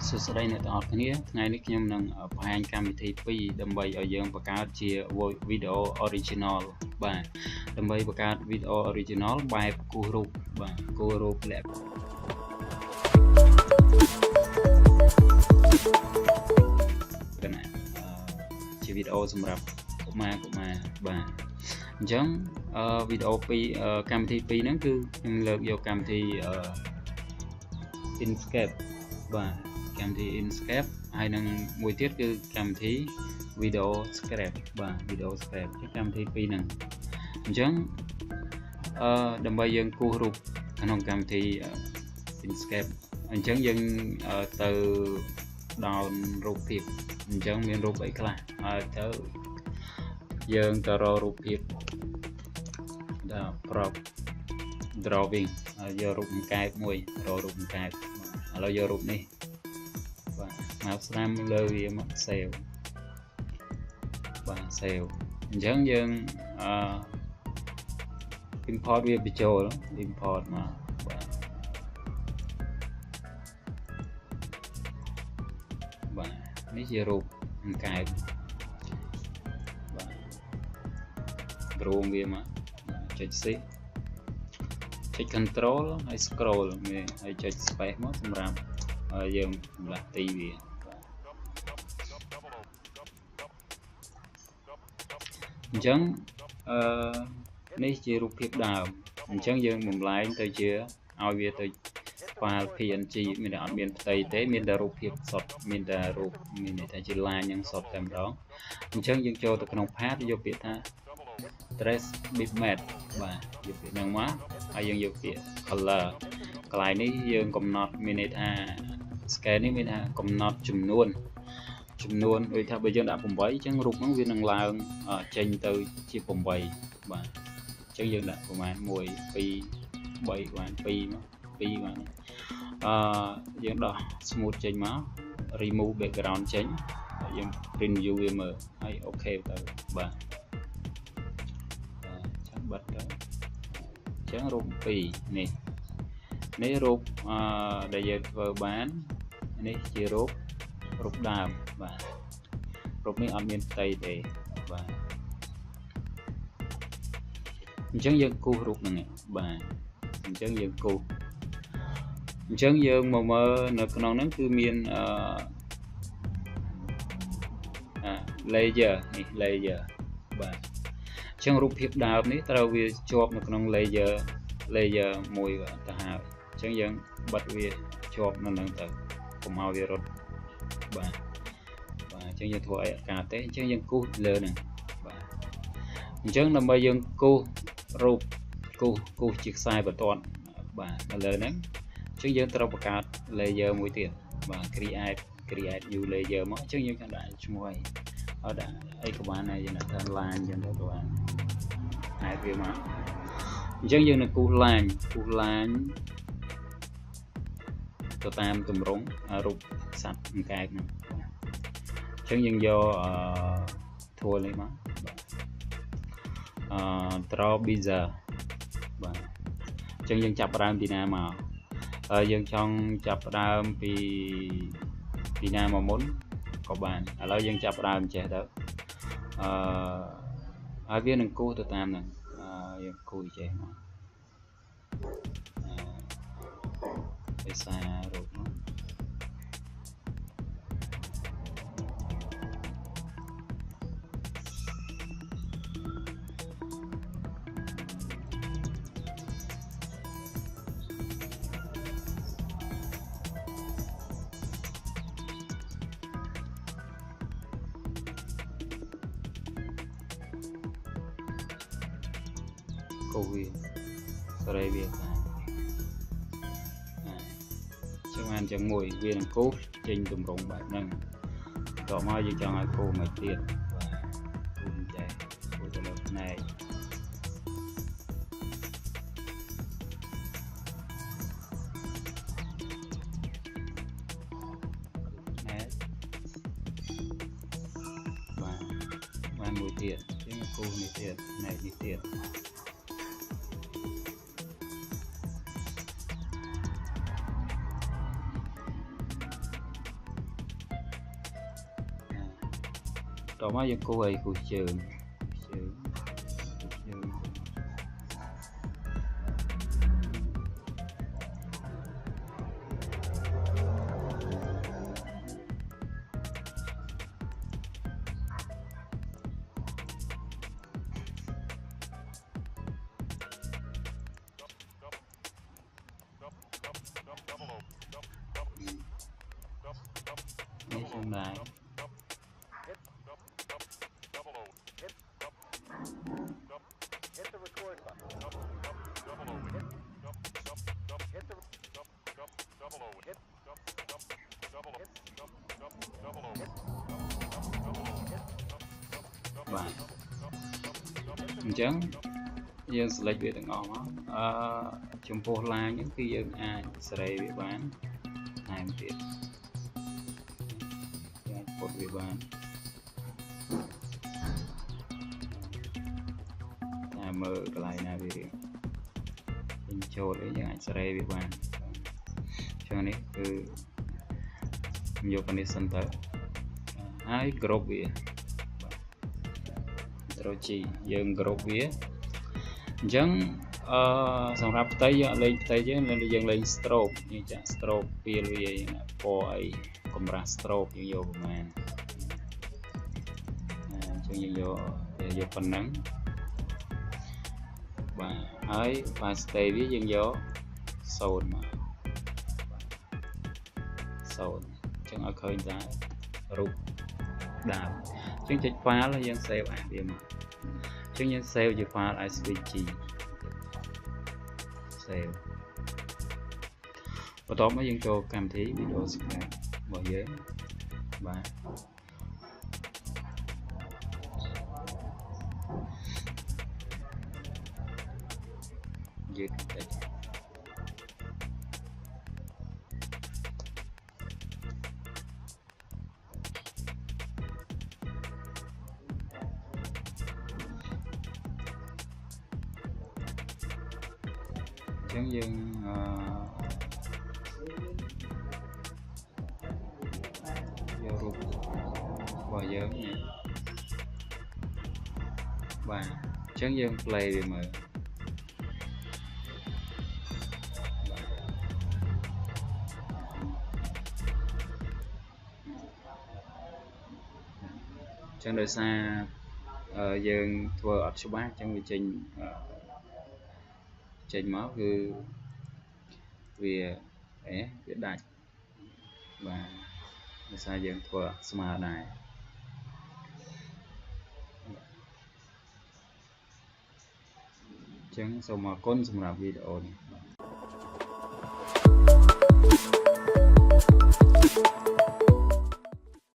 សួស្តីអ្នកទាំងអស់គ្នាថ្ងៃនេះខ្ញុំនឹងបង្ហាញកម្មវិធី2ដើម្បីឲ្យយើងបង្កើតជា video original បាទដើម្បីបង្កើត video original បែបគូសរូបបាទគូសរូបលក្ខណៈជាវីដេអូសម្រាប់កុមារបាទអញ្ចឹងវីដេអូកម្មវិធី2ហ្នឹងគឺខ្ញុំលើកយកកម្មវិធី Inkscape បាទកម្មវិធី Inkscape ហើយនឹងមួយទៀតគឺកម្មវិធី Video Scrape បាទ Video Scrape ជាកម្មវិធីពីរហ្នឹងអញ្ចឹងដើម្បីយើងគូសរូបក្នុងកម្មវិធី Inkscape អញ្ចឹងយើងទៅ down រូបភាពអញ្ចឹងមានរូបអីខ្លះហើយទៅយើងទៅរករូបភាពដល់ prop drawing យករូបកែបមួយរករូបកែបឥឡូវយករូបនេះបាទមកស្ដាំលើវាមក save បាទ save អញ្ចឹងយើងimport វាបញ្ចូល import មកបាទនេះជារូបកែបបាទព្រមវាមកចុច shift ចុច control ហើយ scroll ហើយចុច space មកសម្រាប់យើងសម្រាប់ទីវាអញ្ចឹងនេះជារូបភាពដើមអញ្ចឹងយើងបំលែងទៅជាឲ្យវាទៅ file PNG មានតែអត់មានផ្ទៃទេមានតែរូបភាពសុទ្ធមានតែរូបមានន័យថាជា line ហ្នឹងសុទ្ធតែម្ដងអញ្ចឹងយើងចូលទៅក្នុង path យកពាក្យថា trace bitmap បាទយកពាក្យហ្នឹងមកហើយយើងយកពាក្យ color កន្លែងនេះយើងកំណត់មានន័យថា scale នេះមានថាកំណត់ចំនួនដូចថាបើយើងដាក់8អញ្ចឹងរូបហ្នឹងវានឹងឡើងចេញទៅជា8បាទអញ្ចឹងយើងដាក់ប្រមាណ1 2 3បាន2មក2បានយើងដោះ smooth ចេញមក remove background ចេញហើយយើង print view វាមើលហើយអូខេទៅបាទចាំបិទទៅអញ្ចឹងរូប2នេះរូបដែលយើងធ្វើបាននេះជារូបដើមបាទរូបនេះអត់មានផ្ទៃទេបាទអញ្ចឹងយើងគូសរូបហ្នឹងបាទអញ្ចឹងយើងគូសអញ្ចឹងយើងមកមើលនៅក្នុងហ្នឹងគឺមានlayer នេះ layer បាទអញ្ចឹងរូបភាពដើមនេះត្រូវវាជាប់នៅក្នុង layer មួយទៅហើយអញ្ចឹងយើងបិទវាជាប់នៅហ្នឹងទៅកុំឲ្យវារត់បាទអញ្ចឹងយើងធ្វើអីអាការទេអញ្ចឹងយើងគូសលើហ្នឹងបាទអញ្ចឹងដើម្បីយើងគូសរូបគូសជាខ្សែបន្ទាត់បាទនៅលើហ្នឹងអញ្ចឹងយើងត្រូវបង្កើត layer មួយទៀតបាទ create new layer មកអញ្ចឹងយើងអាចដាក់ឈ្មោះអីឲ្យដាក់អីក៏បានដែរយើងដាក់ថា line អញ្ចឹងទៅបានអាចវាមកអញ្ចឹងយើងនឹងគូស line ទៅតាមទម្រង់រូបសត្វអង្កែបហ្នឹងអញ្ចឹងយើងយកtool នេះមកdraw bezier បាទអញ្ចឹងយើងចាប់ផ្ដើមពីណាមកយើងចង់ចាប់ផ្ដើមពីណាមកមុនក៏បានឥឡូវយើងចាប់ផ្ដើមចេះទៅហើយវានឹងគូសទៅតាមហ្នឹងយើងគូសចេះមកភាសារូបហ្នឹងគូសវាសេរីវាថាចឹងបានចឹងមួយវានឹងគូសចេញទម្រង់បែបហ្នឹងតោះមកយើងចង់ឲ្យគូសមួយទៀតបាទគូសចេះគូសទៅលើផ្នែកបានមួយទៀតចឹងគូសនេះទៀតផ្នែកនេះទៀត ต่อมาយើងគូឲ្យគូជើងនេះខ្ញុំដែរបាទអញ្ចឹងយើង select វាទាំងអស់មកចំពោះ line ហ្នឹងគឺយើងអាចសេរីវាបានថែមទៀតយើងពុតវាបានតែមើលកន្លែងណាវារៀងយើងចូលអីយើងអាចសេរីវាបានអញ្ចឹងនេះគឺខ្ញុំយកនេះសិនទៅហើយ group វារកជីយើង group វាអញ្ចឹងសម្រាប់ផ្ទៃយើងលេងផ្ទៃយើងលេង stroke យើងចាក់ stroke ពីលវាពណ៌អីកម្រាស់ stroke យើងយកប្រហែលអញ្ចឹងយើងយកប៉ុណ្ណឹងបាទហើយ opacity វាយើងយក0មក0អញ្ចឹងឲ្យឃើញតែរូបដើមអញ្ចឹងចុច file ហើយយើង save អាវាមកអញ្ចឹងយើង save ជា file svg save បន្ទាប់មកយើងចូលកម្មវិធី video scan របស់យើងបាទយើងតិចអញ្ចឹងយើងយករូបរបស់យើងបាទអញ្ចឹងយើង play វាមើលអញ្ចឹងដោយសារយើងធ្វើអត់ច្បាស់អញ្ចឹងវាចេញមកគឺវាដាច់បាទដោយសារយើងធ្វើស្មើដែរអញ្ចឹងសូមអរគុណសម្រាប់វីដេអូនេះ